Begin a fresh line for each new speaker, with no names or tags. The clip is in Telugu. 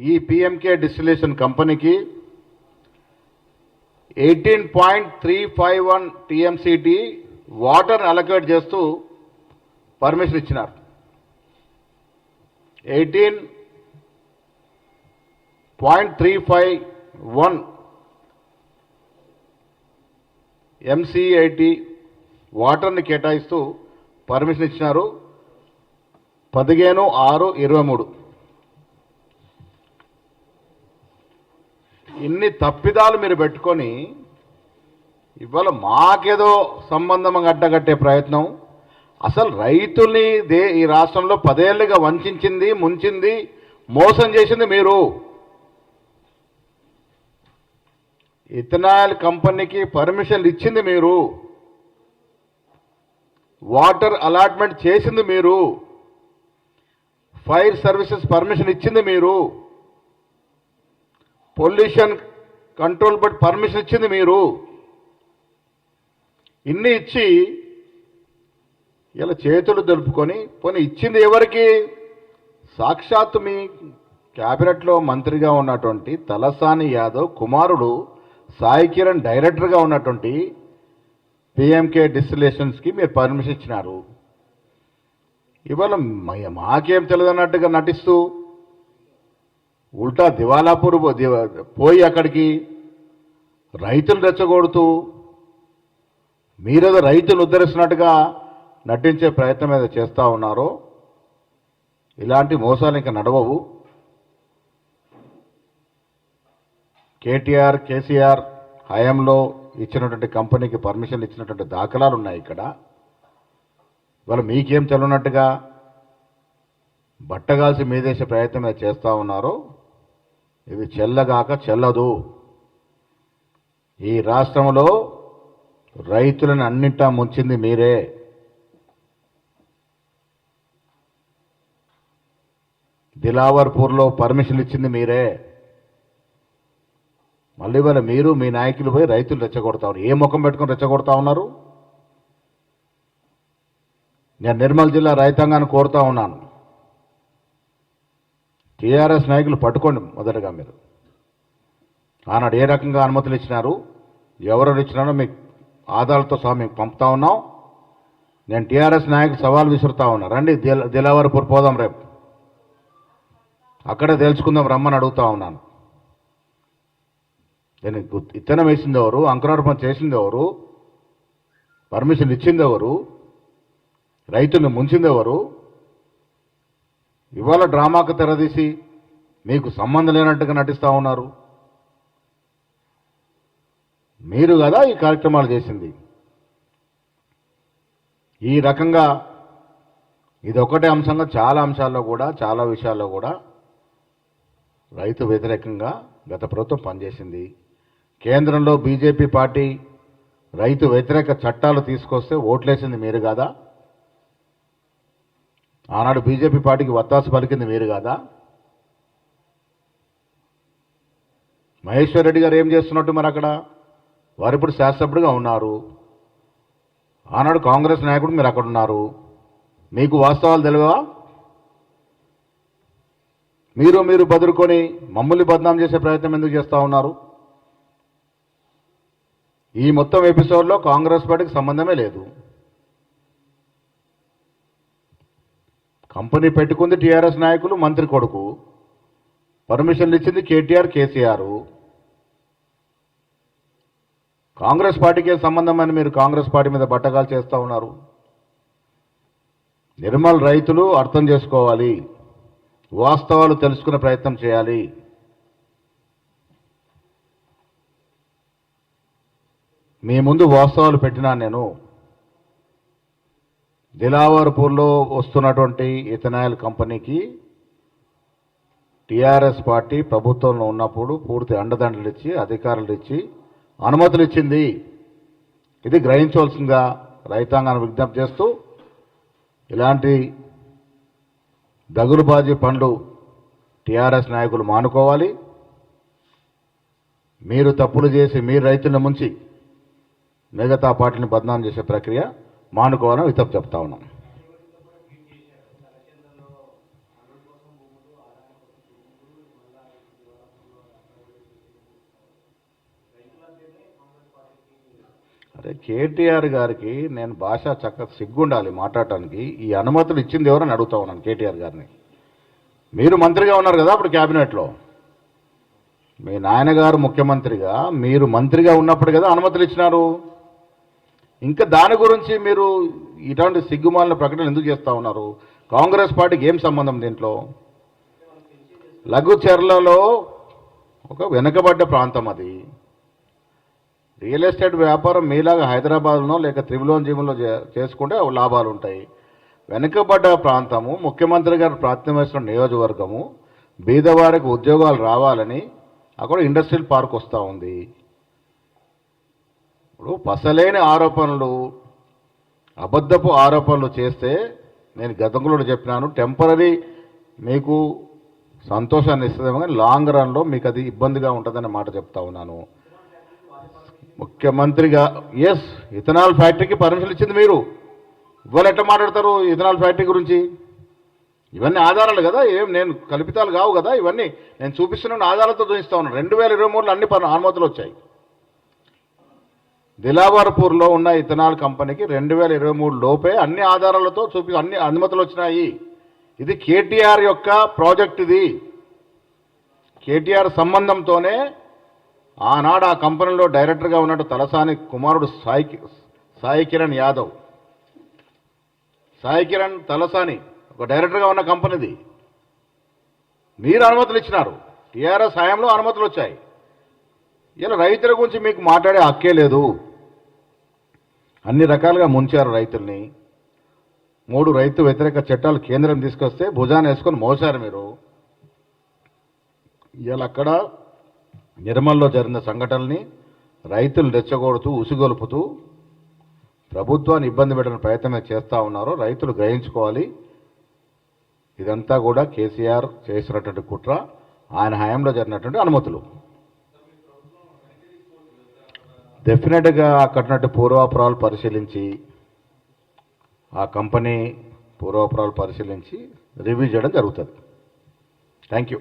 ఈ పిఎంకే డిస్టిలేషన్ కంపెనీకి 18.351 టీఎంసీటీ వాటర్ అలొకేట్ చేస్తూ పర్మిషన్ ఇచ్చినారు. 18.351 ఎంసీఐటీ వాటర్ని కేటాయిస్తూ పర్మిషన్ ఇచ్చినారు. 15/6/23. ఇన్ని తప్పిదాలు మీరు పెట్టుకొని ఇవాళ మాకేదో సంబంధం గడ్డగట్టే ప్రయత్నం. అసలు రైతుల్ని ఈ రాష్ట్రంలో 10 ఏళ్లుగా వంచింది, ముంచింది, మోసం చేసింది మీరు. ఇథనాల్ కంపెనీకి పర్మిషన్లు ఇచ్చింది మీరు, వాటర్ అలాట్మెంట్ చేసింది మీరు, ఫైర్ సర్వీసెస్ పర్మిషన్ ఇచ్చింది మీరు, పొల్యూషన్ కంట్రోల్ బోర్డ్ పర్మిషన్ ఇచ్చింది మీరు. ఇన్ని ఇచ్చి ఇలా చేతులు దులుపుకొని పోనీ ఇచ్చింది ఎవరికి? సాక్షాత్తు మీ క్యాబినెట్లో మంత్రిగా ఉన్నటువంటి తలసాని యాదవ్ కుమారుడు సాయి కిరణ్ డైరెక్టర్గా ఉన్నటువంటి పిఎంకే డిస్టిలేషన్స్కి మీరు పర్మిషన్ ఇచ్చినారు. ఇవాళ మాకేం తెలియదన్నట్టుగా నటిస్తూ ఉల్టా దివాలాపూర్ పోయి అక్కడికి రైతులు రెచ్చగొడుతూ మీరేదో రైతులు ఉద్ధరిస్తున్నట్టుగా నటించే ప్రయత్నం ఏదో చేస్తూ ఉన్నారో ఇలాంటి మోసాలు ఇంకా నడవవు. కేసీఆర్ హయాంలో ఇచ్చినటువంటి కంపెనీకి పర్మిషన్ ఇచ్చినటువంటి దాఖలాలు ఉన్నాయి ఇక్కడ. వాళ్ళు మీకేం తెలియనట్టుగా బట్టగాల్సి మీదేసే ప్రయత్నం ఏదో చేస్తూ ఉన్నారో ఇది చెల్లగాక చెల్లదు. ఈ రాష్ట్రంలో రైతులను అన్నింటా ముంచింది మీరే. దిలావర్పూర్లో పర్మిషన్ ఇచ్చింది మీరే. మళ్ళీ వాళ్ళ మీరు మీ నాయకులు పోయి రైతులు రెచ్చగొడతా ఉన్నారు. ఏ ముఖం పెట్టుకుని రెచ్చగొడతా ఉన్నారు? నేను నిర్మల్ జిల్లా రైతాంగాన్ని కోరుతా ఉన్నాను, టీఆర్ఎస్ నాయకులు పట్టుకోండి. మొదటగా మీరు ఆనాడు ఏ రకంగా అనుమతులు ఇచ్చినారు, ఎవరెవరు ఇచ్చినారో మీకు ఆధారాలతో సహా మీకు పంపుతా ఉన్నాం. నేను టీఆర్ఎస్ నాయకులు సవాల్ విసురుతా ఉన్నా, రండి దిలావర్పూర్ పోదాం, రేపు అక్కడే తెలుసుకుందాం రమ్మని అడుగుతా ఉన్నాను. దీనికి ఇత్తనం వేసింది ఎవరు? అంకురార్పణ చేసింది ఎవరు? పర్మిషన్ ఇచ్చింది ఎవరు? రైతుల్ని ముంచింది ఎవరు? ఇవాళ డ్రామాకు తెరదీసి మీకు సంబంధం లేనట్టుగా నటిస్తూ ఉన్నారు. మీరు కదా ఈ కార్యక్రమాలు చేసింది. ఈ రకంగా ఇది ఒకటే అంశంగా చాలా అంశాల్లో కూడా చాలా విషయాల్లో కూడా రైతు వ్యతిరేకంగా గత ప్రభుత్వం పనిచేసింది. కేంద్రంలో బీజేపీ పార్టీ రైతు వ్యతిరేక చట్టాలు తీసుకొస్తే ఓట్లేసింది మీరు కాదా? ఆనాడు బీజేపీ పార్టీకి వత్తాసు పలికింది మీరు కాదా? మహేశ్వర్ రెడ్డి గారు ఏం చేస్తున్నట్టు మరి అక్కడ? వారు ఇప్పుడు శాసనసభ్యుడిగా ఉన్నారు. ఆనాడు కాంగ్రెస్ నాయకుడు మీరు అక్కడ ఉన్నారు. మీకు వాస్తవాలు తెలియవా? మీరు బదులుకొని మమ్మల్ని బదనాం చేసే ప్రయత్నం ఎందుకు చేస్తూ ఉన్నారు? ఈ మొత్తం ఎపిసోడ్లో కాంగ్రెస్ పార్టీకి సంబంధమే లేదు. కంపెనీ పెట్టుకుంది టీఆర్ఎస్ నాయకులు, మంత్రి కొడుకు. పర్మిషన్లు ఇచ్చింది కేటీఆర్, కేసీఆర్. కాంగ్రెస్ పార్టీకి సంబంధం అని మీరు కాంగ్రెస్ పార్టీ మీద బట్టగాలు చేస్తూ ఉన్నారు. నిర్మల్ రైతులు అర్థం చేసుకోవాలి, వాస్తవాలు తెలుసుకునే ప్రయత్నం చేయాలి. మీ ముందు వాస్తవాలు పెట్టినా నేను దిలావర్పూర్లో వస్తున్నటువంటి ఇథనాల్ కంపెనీకి టీఆర్ఎస్ పార్టీ ప్రభుత్వంలో ఉన్నప్పుడు పూర్తి అండదండలు ఇచ్చి అధికారులు ఇచ్చి అనుమతులు ఇచ్చింది. ఇది గ్రహించవలసిందిగా రైతాంగాన్ని విజ్ఞప్తి చేస్తూ ఇలాంటి దగులుబాజీ పనులు టీఆర్ఎస్ నాయకులు మానుకోవాలి. మీరు తప్పులు చేసి మీరు రైతులను ముంచి మిగతా పార్టీని బదనాం చేసే ప్రక్రియ మానుకోవాలని విజ్ఞప్తి చెప్తా ఉన్నాం. అరే కేటీఆర్ గారికి నేను భాష చక్కగా సిగ్గుండాలి మాట్లాడటానికి. ఈ అనుమతులు ఇచ్చింది ఎవరని అడుగుతా ఉన్నాను కేటీఆర్ గారిని. మీరు మంత్రిగా ఉన్నారు కదా అప్పుడు క్యాబినెట్లో, మీ నాయనగారు ముఖ్యమంత్రిగా, మీరు మంత్రిగా ఉన్నప్పుడు కదా అనుమతులు ఇచ్చినారు. ఇంకా దాని గురించి మీరు ఇటువంటి సిగ్గుమాలిన ప్రకటనలు ఎందుకు చేస్తూ ఉన్నారు? కాంగ్రెస్ పార్టీకి ఏం సంబంధం దీంట్లో? లఘుచర్లలో ఒక వెనుకబడ్డ ప్రాంతం అది. రియల్ ఎస్టేట్ వ్యాపారం మీలాగా హైదరాబాద్లో లేక త్రిభువనగిరిలో చేసుకుంటే లాభాలు ఉంటాయి. వెనుకబడ్డ ప్రాంతము, ముఖ్యమంత్రి గారు ప్రాతినిధ్యం నియోజకవర్గము, బీదవారికి ఉద్యోగాలు రావాలని అక్కడ ఇండస్ట్రియల్ పార్క్ వస్తూ ఉంది. ఇప్పుడు పసలేని ఆరోపణలు, అబద్ధపు ఆరోపణలు చేస్తే నేను గతంలో చెప్పినాను, టెంపరీ మీకు సంతోషాన్ని ఇస్తుందేమో కానీ లాంగ్ రన్లో మీకు అది ఇబ్బందిగా ఉంటుందనే మాట చెప్తా ఉన్నాను. ముఖ్యమంత్రిగా ఎస్, ఇథనాల్ ఫ్యాక్టరీకి పర్మిషన్ ఇచ్చింది మీరు. ఇవాళ ఎట్లా మాట్లాడతారు ఇథనాల్ ఫ్యాక్టరీ గురించి? ఇవన్నీ ఆధారాలు కదా, ఏం నేను కల్పితాలు కావు కదా. ఇవన్నీ నేను చూపిస్తున్న ఆధారాలతో చూపిస్తా ఉన్నాను. 2023లో అన్ని అనుమతులు వచ్చాయి. దిలావర్పూర్లో ఉన్న ఇథనాల్ కంపెనీకి 2023 లోపే అన్ని ఆధారాలతో అన్ని అనుమతులు వచ్చినాయి. ఇది కేటీఆర్ యొక్క ప్రాజెక్ట్. ఇది కేటీఆర్ సంబంధంతోనే ఆనాడు ఆ కంపెనీలో డైరెక్టర్గా ఉన్నట్టు తలసాని కుమారుడు సాయి కిరణ్ యాదవ్, సాయి కిరణ్ తలసాని ఒక డైరెక్టర్గా ఉన్న కంపెనీది. మీరు అనుమతులు ఇచ్చినారు. టీఆర్ఎస్ హయాంలో అనుమతులు వచ్చాయి. ఇలా రైతుల గురించి మీకు మాట్లాడే హక్కే లేదు. అన్ని రకాలుగా ముంచారు రైతుల్ని. 3 రైతు వ్యతిరేక చట్టాలు కేంద్రం తీసుకొస్తే భుజాన్ని వేసుకొని మోసారు మీరు. ఇవాళ అక్కడ నిర్మల్లో జరిగిన సంఘటనల్ని రైతులు రెచ్చగొడుతూ ఉసిగొలుపుతూ ప్రభుత్వాన్ని ఇబ్బంది పెట్టిన ప్రయత్నమే చేస్తూ ఉన్నారు. రైతులు గ్రహించుకోవాలి, ఇదంతా కూడా కేసీఆర్ చేసినటువంటి కుట్ర, ఆయన హయాంలో జరిగినటువంటి అనుమతులు. డెఫినెట్గా అక్కడనట్టు పూర్వాపరాలు పరిశీలించి, ఆ కంపెనీ పూర్వాపరాలు పరిశీలించి రివ్యూ చేయడం జరుగుతుంది. Thank you.